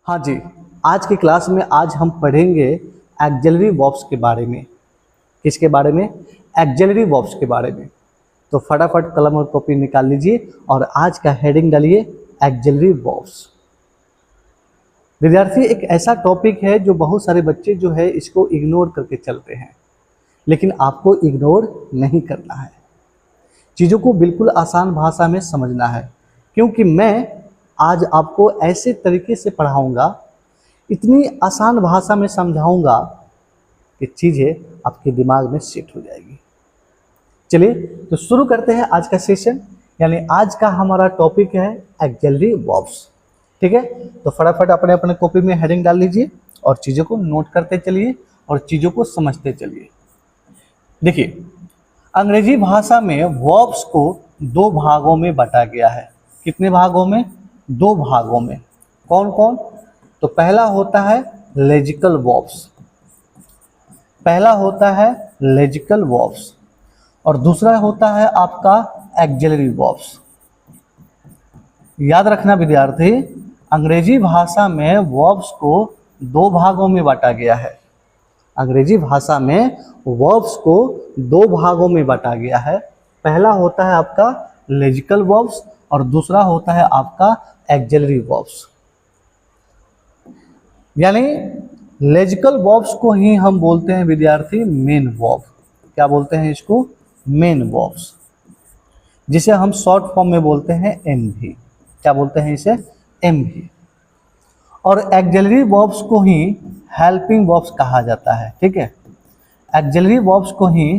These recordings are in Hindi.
हाँ जी, आज की क्लास में आज हम पढ़ेंगे एक्सिलरी वर्ब्स के बारे में। किसके बारे में? एक्सिलरी वर्ब्स के बारे में। तो फटाफट कलम और कॉपी निकाल लीजिए और आज का हेडिंग डालिए एक्सिलरी वर्ब्स। विद्यार्थी, एक ऐसा टॉपिक है जो बहुत सारे बच्चे जो है इसको इग्नोर करके चलते हैं, लेकिन आपको इग्नोर नहीं करना है। चीज़ों को बिल्कुल आसान भाषा में समझना है, क्योंकि मैं आज आपको ऐसे तरीके से पढ़ाऊंगा, इतनी आसान भाषा में समझाऊंगा कि चीज़ें आपके दिमाग में सेट हो जाएगी। चलिए तो शुरू करते हैं आज का सेशन। यानी आज का हमारा टॉपिक है एक्सिलरी वर्ब्स। ठीक है, तो फटाफट अपने अपने कॉपी में हेडिंग डाल लीजिए और चीज़ों को नोट करते चलिए और चीज़ों को समझते चलिए। देखिए, अंग्रेजी भाषा में वर्ब्स को दो भागों में बांटा गया है। कितने भागों में? दो भागों में। कौन कौन? तो पहला होता है लेजिकल वर्ब्स, पहला होता है लेजिकल वर्ब्स और दूसरा होता है आपका एक्सिलरी वर्ब्स। याद रखना विद्यार्थी, अंग्रेजी भाषा में वर्ब्स को दो भागों में बांटा गया है। अंग्रेजी भाषा में वर्ब्स को दो भागों में बांटा गया है। पहला होता है आपका लेजिकल वर्ब्स और दूसरा होता है आपका एक्सिलरी वर्ब्स। यानी लेजिकल वर्ब्स को ही हम बोलते हैं विद्यार्थी मेन वर्ब। क्या बोलते हैं इसको? मेन वर्ब्स, जिसे हम शॉर्ट फॉर्म में बोलते हैं एमवी। क्या बोलते हैं इसे? एमवी। और एक्सिलरी वर्ब्स को ही हेल्पिंग वर्ब्स कहा जाता है। ठीक है, एक्सिलरी वर्ब्स को ही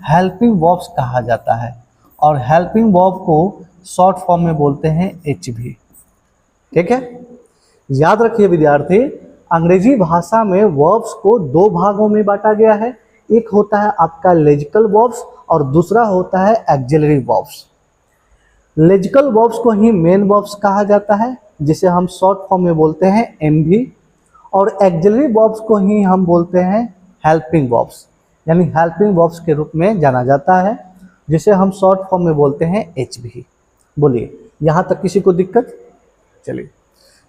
हेल्पिंग वर्ब्स कहा जाता है और हेल्पिंग वर्ब को शॉर्ट फॉर्म में बोलते हैं एचवी। ठीक है, याद रखिए विद्यार्थी, अंग्रेजी भाषा में वर्ब्स को दो भागों में बांटा गया है। एक होता है आपका लेजिकल वर्ब्स और दूसरा होता है एक्सिलरी वर्ब्स। लेजिकल वर्ब्स को ही मेन वर्ब्स कहा जाता है, जिसे हम शॉर्ट फॉर्म में बोलते हैं एमवी, और एक्सिलरी वर्ब्स को ही हम बोलते हैं हेल्पिंग वर्ब्स, यानी हेल्पिंग वर्ब्स के रूप में जाना जाता है, जिसे हम शॉर्ट फॉर्म में बोलते हैं एचवी। बोलिए, यहाँ तक किसी को दिक्कत? चलिए,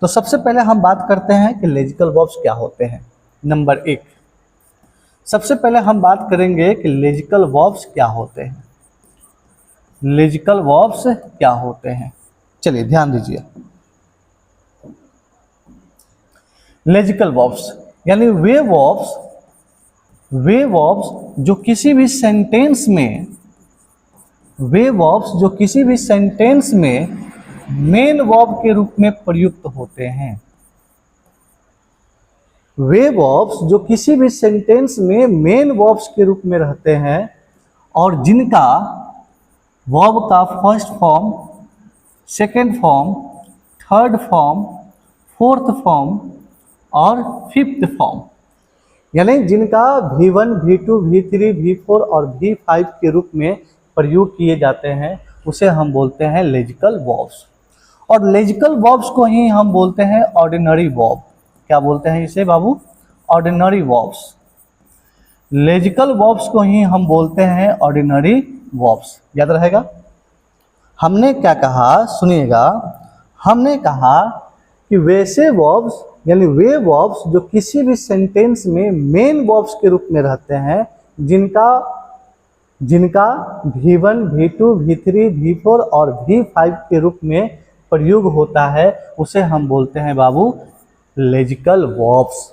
तो सबसे पहले हम बात करते हैं कि लेजिकल वर्ब्स क्या होते हैं। नंबर एक, सबसे पहले हम बात करेंगे कि लेजिकल वर्ब्स क्या होते हैं। लेजिकल वर्ब्स क्या होते हैं? चलिए ध्यान दीजिए। लेजिकल वर्ब्स यानी वे वर्ब्स जो किसी भी सेंटेंस में, वे वर्ब्स जो किसी भी सेंटेंस में मेन वर्ब के रूप में प्रयुक्त होते हैं। वे वर्ब्स जो किसी भी सेंटेंस में मेन वर्ब्स के रूप में रहते हैं और जिनका वर्ब का first form, second form, third form, fourth form और फिफ्थ फॉर्म, यानी जिनका V1, V2, V3, V4 और V5 के रूप में प्रयोग किए जाते हैं, उसे हम बोलते हैं लेजिकल वर्ब्स। और लेजिकल वर्ब्स को ही हम बोलते हैं ऑर्डिनरी वर्ब। क्या बोलते हैं इसे बाबू? Ordinary verbs. लेजिकल वर्ब्स को ही हम बोलते हैं ऑर्डिनरी वर्ब्स। याद रहेगा। हमने क्या कहा? सुनिएगा, हमने कहा कि वैसे वर्ब्स यानी वे वर्ब्स जो किसी भी सेंटेंस में मेन वर्ब्स के रूप में रहते हैं, जिनका V1, V2, V3, V4 और V5 के रूप में प्रयोग होता है, उसे हम बोलते हैं बाबू लेजिकल वर्ब्स,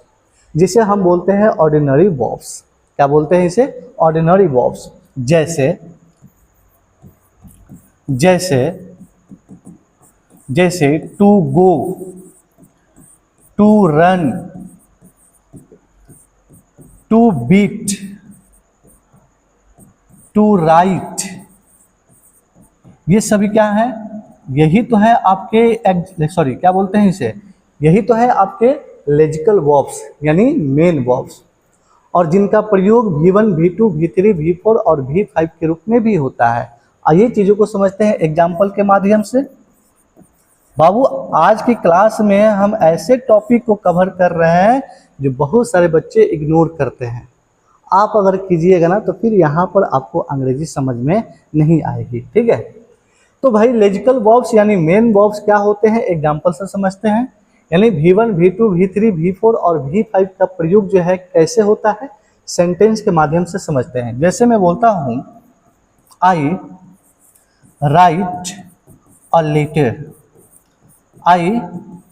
जिसे हम बोलते हैं ऑर्डिनरी वर्ब्स। क्या बोलते हैं इसे? Ordinary verbs. जैसे to go, to run, to beat, to write, ये सभी क्या है? यही तो है आपके क्या बोलते हैं इसे? यही तो है आपके लेजिकल वर्ब्स यानी मेन वर्ब्स, और जिनका प्रयोग V1, V2, V3, V4 और V5 के रूप में भी होता है। आइए चीज़ों को समझते हैं एग्जाम्पल के माध्यम से। बाबू, आज की क्लास में हम ऐसे टॉपिक को कवर कर रहे हैं जो बहुत सारे बच्चे इग्नोर करते हैं। आप अगर कीजिएगा ना तो फिर यहाँ पर आपको अंग्रेजी समझ में नहीं आएगी। ठीक है, तो भाई लेजिकल वर्ब्स यानी मेन वर्ब्स क्या होते हैं एग्जाम्पल से समझते हैं। यानी V1, V2, V3, V4 और V5 का प्रयोग जो है कैसे होता है, सेंटेंस के माध्यम से समझते हैं। जैसे मैं बोलता हूं I write a letter, I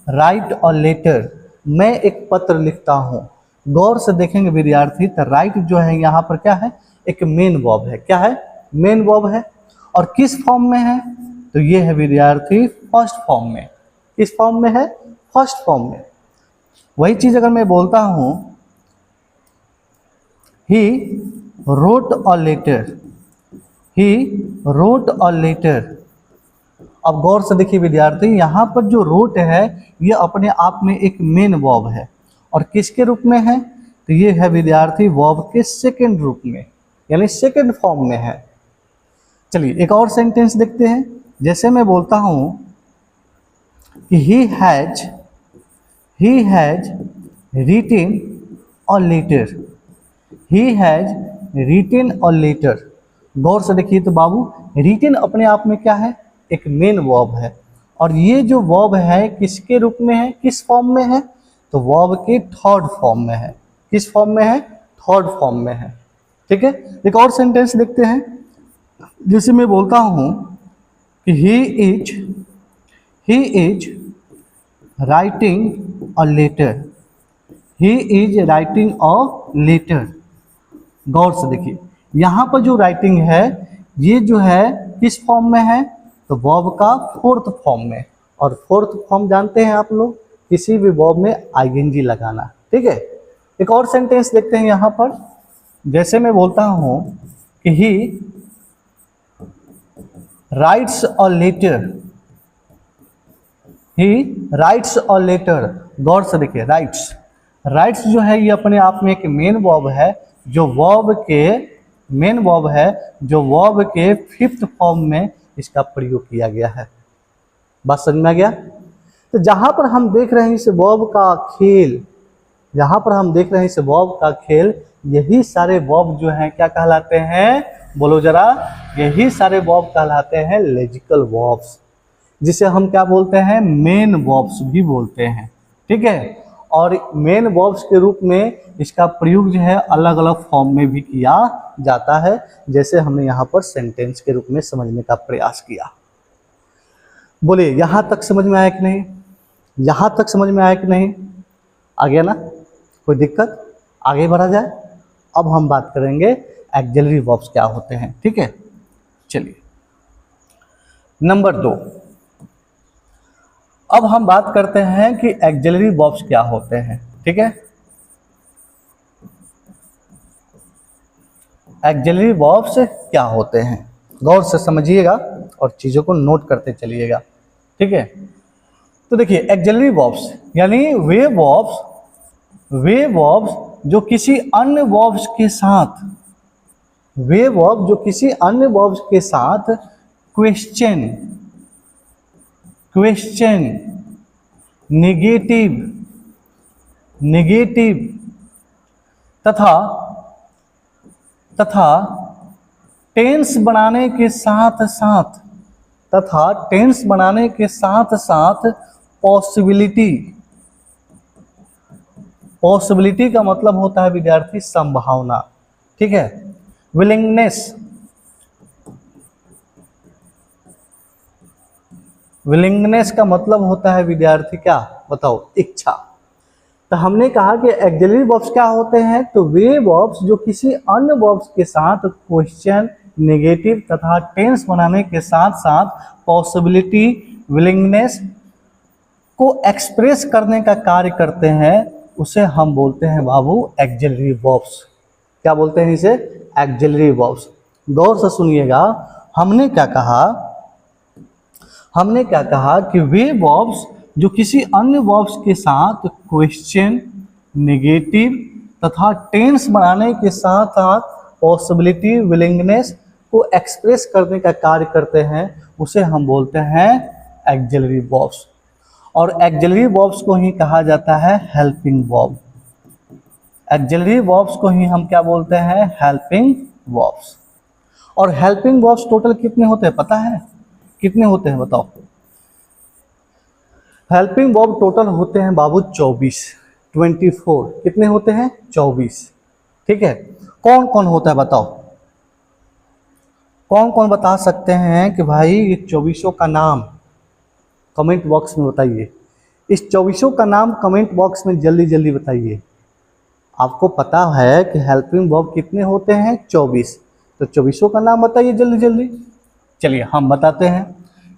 write a letter, मैं एक पत्र लिखता हूं। गौर से देखेंगे विद्यार्थी, तो राइट जो है यहाँ पर क्या है, एक मेन वर्ब है। क्या है, मेन वर्ब है। और किस फॉर्म में है, तो ये है विद्यार्थी फर्स्ट फॉर्म में। किस फॉर्म में है, फर्स्ट फॉर्म में। वही चीज अगर मैं बोलता हूं he wrote a letter, he wrote a letter, अब गौर से देखिए विद्यार्थी, यहाँ पर जो रोट है ये अपने आप में एक मेन वर्ब है। और किसके रूप में है, तो ये है विद्यार्थी वर्ब के सेकंड रूप में, यानी सेकंड फॉर्म में है। चलिए एक और सेंटेंस देखते हैं। जैसे मैं बोलता हूं कि he has written a letter, he has written a letter. गौर से देखिए तो बाबू, रिटन अपने आप में क्या है, एक मेन वर्ब है। और ये जो वर्ब है किसके रूप में है, किस फॉर्म में है, तो वर्ब के थर्ड फॉर्म में है। किस फॉर्म में है, थर्ड फॉर्म में है। ठीक है, एक और सेंटेंस देखते हैं। जैसे मैं बोलता हूं कि he is writing a letter, he is writing a letter. गौर से देखिए, यहाँ पर जो राइटिंग है ये जो है किस फॉर्म में है, तो वर्ब का फोर्थ फॉर्म में। और फोर्थ फॉर्म जानते हैं आप लोग, किसी भी वर्ब में आईएनजी लगाना। ठीक है, एक और सेंटेंस देखते हैं यहाँ पर। जैसे मैं बोलता हूँ कि he writes a letter, he writes a letter. गौर से देखिए, राइट्स जो है ये अपने आप में एक मेन वर्ब है, जो वर्ब के मेन वर्ब है, जो वर्ब के फिफ्थ फॉर्म में इसका प्रयोग किया गया है। बात समझ में आ गया। तो जहां पर हम देख रहे हैं इस वर्ब का खेल, जहां पर हम देख रहे हैं इस वर्ब का खेल, यही सारे वर्ब जो हैं क्या कहलाते हैं, बोलो जरा, यही सारे वर्ब कहलाते हैं लेजिकल वर्ब्स, जिसे हम क्या बोलते हैं, मेन वर्ब्स भी बोलते हैं। ठीक है, और मेन वर्ब्स के रूप में इसका प्रयोग जो है अलग अलग फॉर्म में भी किया जाता है, जैसे हमने यहाँ पर सेंटेंस के रूप में समझने का प्रयास किया। बोलिए यहाँ तक समझ में आया कि नहीं, यहाँ तक समझ में आया कि नहीं, आ गया ना, कोई दिक्कत, आगे बढ़ा जाए। अब हम बात करेंगे एक्सिलरी वर्ब्स क्या होते हैं। ठीक है, चलिए नंबर 2, अब हम बात करते हैं कि एक्सिलरी वर्ब्स क्या होते हैं। ठीक है, एक्सिलरी वर्ब्स क्या होते हैं, गौर से समझिएगा और चीजों को नोट करते चलिएगा। ठीक है, तो देखिए एक्सिलरी वर्ब्स यानी वे वर्ब्स जो किसी अन्य वर्ब्स के साथ, वे वर्ब जो किसी अन्य वर्ब्स के साथ क्वेश्चन, नेगेटिव तथा टेंस बनाने के साथ साथ पॉसिबिलिटी का मतलब होता है विद्यार्थी संभावना। ठीक है, विलिंगनेस का मतलब होता है विद्यार्थी क्या, बताओ, इच्छा। तो हमने कहा कि एक्सिलरी वर्ब्स क्या होते हैं, तो वे वर्ब्स जो किसी अन्य वर्ब्स के साथ क्वेश्चन, नेगेटिव तथा टेंस बनाने के साथ साथ पॉसिबिलिटी, विलिंगनेस को एक्सप्रेस करने का कार्य करते हैं, उसे हम बोलते हैं बाबू एक्सिलरी वर्ब्स। क्या बोलते हैं इसे, एक्सिलरी वर्ब्स। गौर से सुनिएगा, हमने क्या कहा कि वे वर्ब्स जो किसी अन्य वर्ब्स के साथ क्वेश्चन, नेगेटिव तथा टेंस बनाने के साथ साथ पॉसिबिलिटी, विलिंगनेस को एक्सप्रेस करने का कार्य करते हैं, उसे हम बोलते हैं एक्सिलरी वर्ब्स। और एक्सिलरी वर्ब्स को ही कहा जाता है हेल्पिंग वर्ब। एक्सिलरी वर्ब्स को ही हम क्या बोलते हैं, हेल्पिंग वर्ब्स। और हेल्पिंग वर्ब्स टोटल कितने होते हैं पता है, कितने होते हैं बताओ, हेल्पिंग वर्ब टोटल होते हैं बाबू 24, 24 कितने होते हैं 24। ठीक है, कौन कौन होता है बताओ, कौन कौन बता सकते हैं कि भाई ये 24 का नाम, कमेंट बॉक्स में बताइए। इस 24 का नाम कमेंट बॉक्स में जल्दी जल्दी बताइए। आपको पता है कि हेल्पिंग वर्ब कितने होते हैं 24, तो 24 का नाम बताइए जल्दी जल्दी। चलिए हम बताते हैं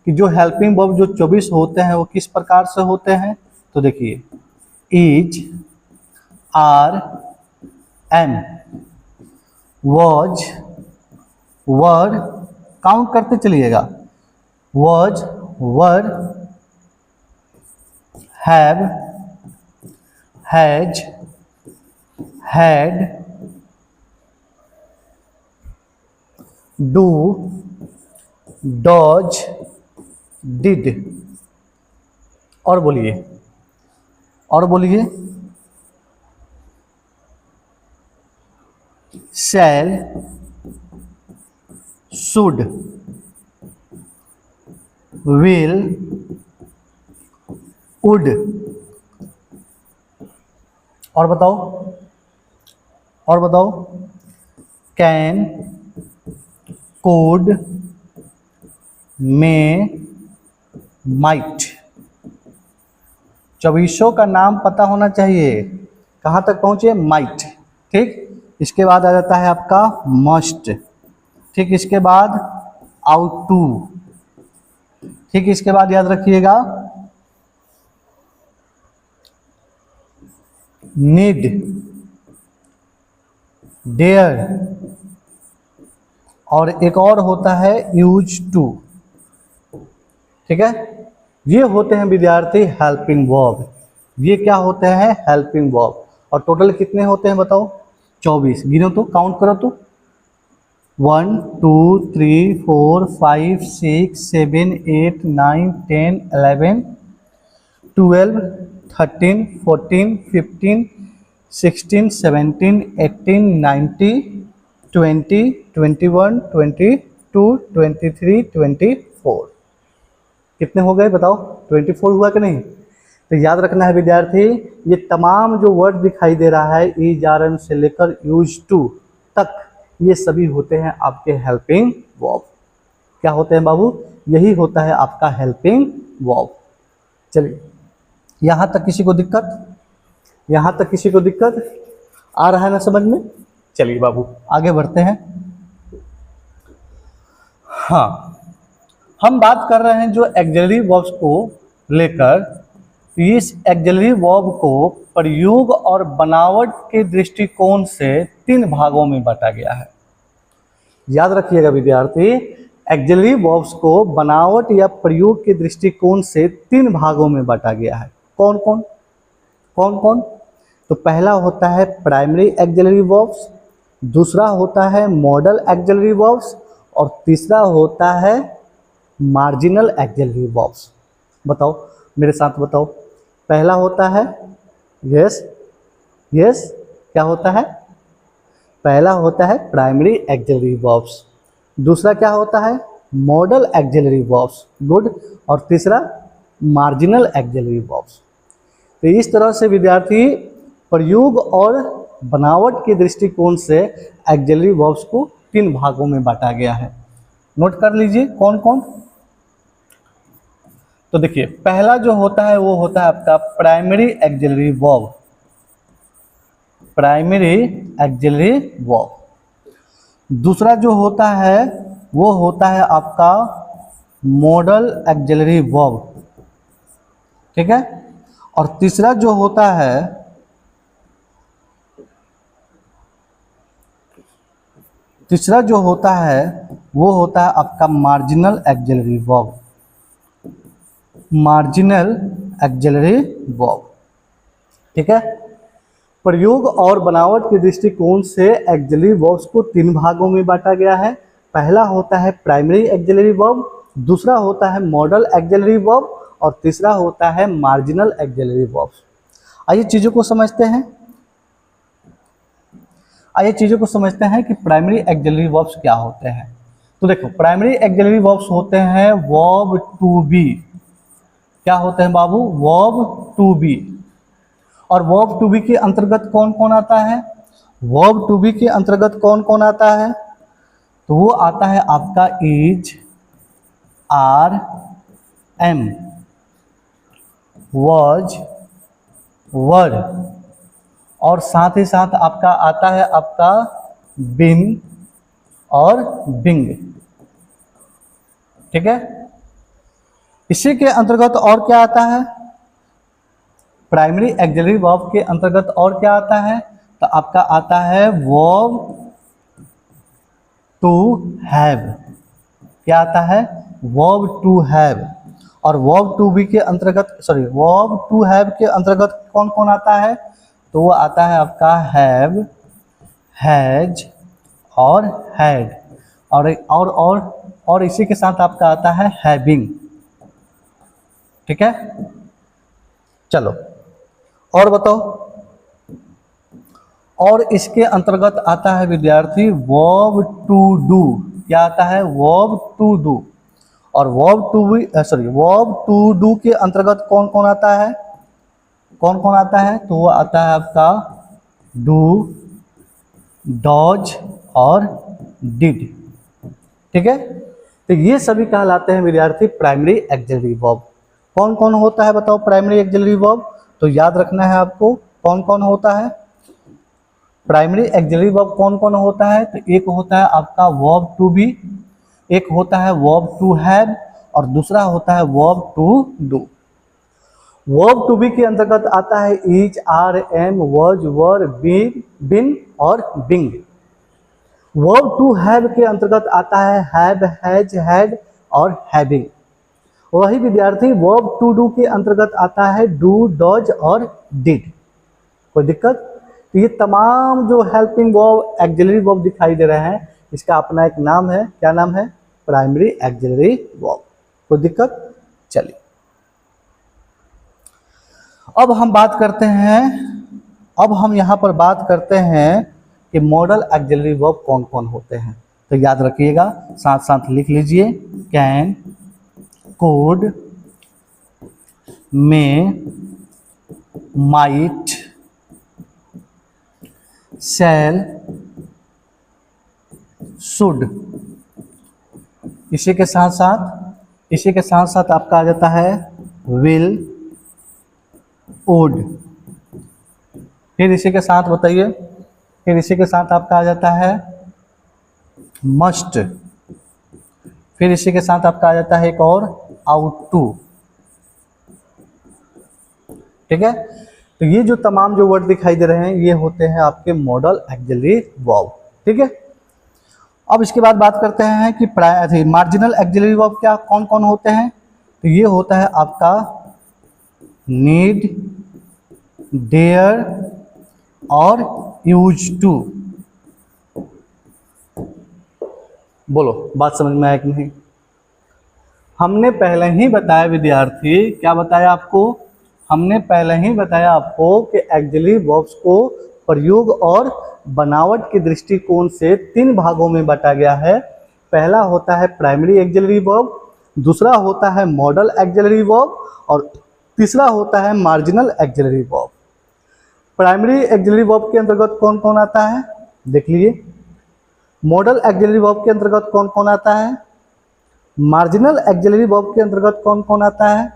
कि जो हेल्पिंग वर्ब जो 24 होते हैं वो किस प्रकार से होते हैं। तो देखिए, is, are, am, was, were, count करते चलिएगा, was, were, have, has, had, do, does, did. और बोलिए, और बोलिए, शैल, शुड, विल, वुड। और बताओ, और बताओ, कैन, कुड, मे, माइट। 24 का नाम पता होना चाहिए। कहाँ तक पहुँचे, माइट। ठीक, इसके बाद आ जाता है आपका मस्ट। ठीक, इसके बाद आउट टू। ठीक, इसके बाद याद रखिएगा नीड, डेयर, और एक और होता है यूज टू। ठीक है, ये होते हैं विद्यार्थी हेल्पिंग वर्ब। ये क्या होते हैं, हेल्पिंग वर्ब। और टोटल कितने होते हैं बताओ, 24। गिनो तो, काउंट करो तो, 1 2 3 4 5 6 7 8 9 10 11 12 13 14 15 16 17 18 19 20 21 22 23 24। कितने हो गए बताओ, 24 हुआ कि नहीं। तो याद रखना है विद्यार्थी, ये तमाम जो वर्ड दिखाई दे रहा है इज, आर, एम से लेकर यूज टू तक, ये सभी होते हैं आपके हेल्पिंग वर्ब। क्या होते हैं बाबू, यही होता है आपका हेल्पिंग वर्ब। चलिए, यहाँ तक किसी को दिक्कत, यहाँ तक किसी को दिक्कत आ रहा है ना समझ में। चलिए बाबू आगे बढ़ते हैं। हाँ, हम बात कर रहे हैं जो एक्सिलरी वर्ब्स को लेकर। इस एक्सिलरी वर्ब को प्रयोग और बनावट के दृष्टिकोण से 3 भागों में बांटा गया है। याद रखिएगा विद्यार्थी, एक्सिलरी वर्ब्स को बनावट या प्रयोग के दृष्टिकोण से 3 भागों में बांटा गया है। कौन कौन, कौन कौन। तो पहला होता है प्राइमरी एक्सिलरी वर्ब्स, दूसरा होता है मॉडल एक्सिलरी वर्ब्स, और तीसरा होता है मार्जिनल एक्सिलरी वर्ब्स। बताओ मेरे साथ बताओ। पहला होता है, यस यस, क्या होता है, पहला होता है प्राइमरी एक्सिलरी वर्ब्स, दूसरा क्या होता है मॉडल एक्सिलरी वर्ब्स, गुड, और तीसरा मार्जिनल एक्सिलरी वर्ब्स। तो इस तरह से विद्यार्थी प्रयोग और बनावट के दृष्टिकोण से एक्सिलरी वर्ब्स को 3 भागों में बांटा गया है। नोट कर लीजिए कौन कौन। तो देखिए, पहला जो होता है वो होता है आपका primary axillary verb, primary axillary verb. दूसरा जो होता है वो होता है आपका मॉडल एक्सिलरी वर्ब, ठीक है। और तीसरा जो होता है वो होता है आपका marginal axillary verb, marginal axillary verb, ठीक है। प्रयोग और बनावट के दृष्टिकोण से एक्सिलरी वर्ब्स को 3 भागों में बांटा गया है। पहला होता है प्राइमरी एक्सिलरी वर्ब, दूसरा होता है मॉडल एक्सिलरी वर्ब, और तीसरा होता है मार्जिनल एक्सिलरी वर्ब्स। आइए चीज़ों को समझते हैं, कि प्राइमरी एक्सिलरी वर्ब्स क्या होते हैं। तो देखो, प्राइमरी एक्सिलरी वर्ब्स होते हैं वर्ब टू बी, क्या होते हैं बाबू? Verb to be. और वर्ब टू बी के अंतर्गत कौन कौन आता है? वर्ब टू बी के अंतर्गत कौन कौन आता है? तो वो आता है आपका इज, आर, एम, वॉज, वर, और साथ ही साथ आपका आता है आपका बिन और बिंग। ठीक है, इसी के अंतर्गत और क्या आता है? प्राइमरी एक्सिलरी वर्ब के अंतर्गत और क्या आता है? तो आपका आता है वर्ब टू हैव। क्या आता है? Verb to have. और वर्ब टू बी के अंतर्गत, सॉरी, वर्ब टू हैव के अंतर्गत कौन कौन आता है? तो वो आता है आपका हैव, हैज और हैड, और इसी के साथ आपका आता है हैविंग। ठीक है, चलो और बताओ। और इसके अंतर्गत आता है विद्यार्थी वर्ब टू डू। क्या आता है? Verb to do. और वर्ब टू डू के अंतर्गत कौन कौन आता है? कौन कौन आता है? तो वो आता है आपका डू, डॉज और डिड। ठीक है, तो ये सभी कहलाते हैं विद्यार्थी प्राइमरी एक्सिलरी वर्ब। कौन कौन होता है बताओ प्राइमरी एक्सिलरी वर्ब? तो याद रखना है आपको कौन कौन होता है प्राइमरी एक्सिलरी वर्ब। कौन कौन होता है? तो एक होता है आपका वर्ब टू बी, एक होता है वर्ब टू हैव, और दूसरा होता है verb to do. Verb to be के अंतर्गत आता है is, are, am, was, were, been और बिंग। वर्ब टू हैव के अंतर्गत आता है हैव, हैज, हैड और हैविंग। वही विद्यार्थी वर्ब टू डू के अंतर्गत आता है डू, डॉज और डिड। कोई दिक्कत? तो ये तमाम जो हेल्पिंग वर्ब, एक्सिलरी वर्ब दिखाई दे रहे हैं, इसका अपना एक नाम है। क्या नाम है? Primary axillary verb. कोई दिक्कत? चलिए अब हम यहाँ पर बात करते हैं कि मॉडल एक्सिलरी वर्ब कौन कौन होते हैं। तो याद रखिएगा, साथ साथ लिख लीजिए। Can, could, may, might, shall, should. इसी के साथ साथ आपका आ जाता है विल, वुड। फिर इसी के साथ बताइए, फिर इसी के साथ आपका आ जाता है मस्ट। फिर इसी के साथ आपका आ जाता है एक और आउट टू। ठीक है, तो ये जो तमाम जो वर्ड दिखाई दे रहे हैं ये होते हैं आपके मॉडल एक्सिलरी वर्ब। ठीक है, अब इसके बाद बात करते हैं कि मार्जिनल एक्सिलरी वर्ब क्या कौन कौन होते हैं। तो ये होता है आपका नीड, डेयर और यूज टू। बोलो, बात समझ में आया कि नहीं? हमने पहले ही बताया विद्यार्थी, क्या बताया आपको? हमने पहले ही बताया आपको कि एक्सिलरी वर्ब्स को प्रयोग और बनावट के दृष्टिकोण से 3 भागों में बांटा गया है। पहला होता है प्राइमरी एक्सिलरी वर्ब, दूसरा होता है मॉडल एक्सिलरी वर्ब और तीसरा होता है marginal axillary verb. Primary axillary verb के अंतर्गत कौन कौन आता है देख लीजिए। मॉडल एक्सिलरी वर्ब के अंतर्गत कौन कौन आता है, मार्जिनल एक्सिलरी वर्ब के अंतर्गत कौन कौन आता है,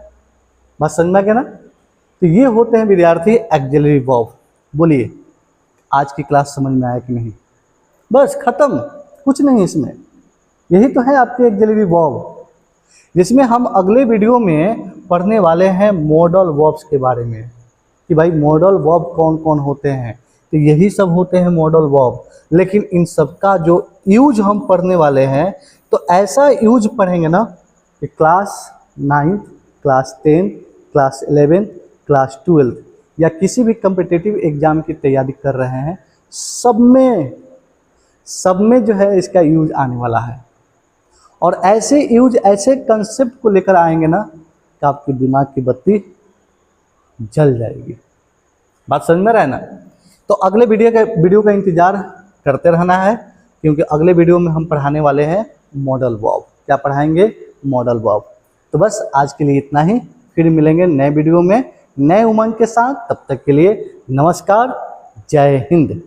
बात समझ में आ गया ना। तो ये होते हैं विद्यार्थी एक्सिलरी वर्ब। बोलिए आज की क्लास समझ में आया कि नहीं? बस खत्म, कुछ नहीं इसमें। यही तो है आपके एक्सिलरी वर्ब, जिसमें हम अगले वीडियो में पढ़ने वाले हैं मॉडल वर्ब्स के बारे में कि भाई मॉडल वर्ब कौन कौन होते हैं। तो यही सब होते हैं मॉडल वर्ब, लेकिन इन सब का जो यूज हम पढ़ने वाले हैं तो ऐसा यूज पढ़ेंगे ना कि क्लास 9, क्लास 10, क्लास 11, क्लास 12 या किसी भी कम्पिटिटिव एग्जाम की तैयारी कर रहे हैं सब में जो है इसका यूज आने वाला है। और ऐसे यूज, ऐसे कंसेप्ट को लेकर आएंगे ना कि आपके दिमाग की बत्ती जल जाएगी। बात समझ में रहा है ना? तो अगले वीडियो का इंतजार करते रहना है, क्योंकि अगले वीडियो में हम पढ़ाने वाले हैं मॉडल वर्ब। क्या पढ़ाएंगे? Modal verb. तो बस आज के लिए इतना ही। फिर मिलेंगे नए वीडियो में नए उमंग के साथ। तब तक के लिए नमस्कार, जय हिंद।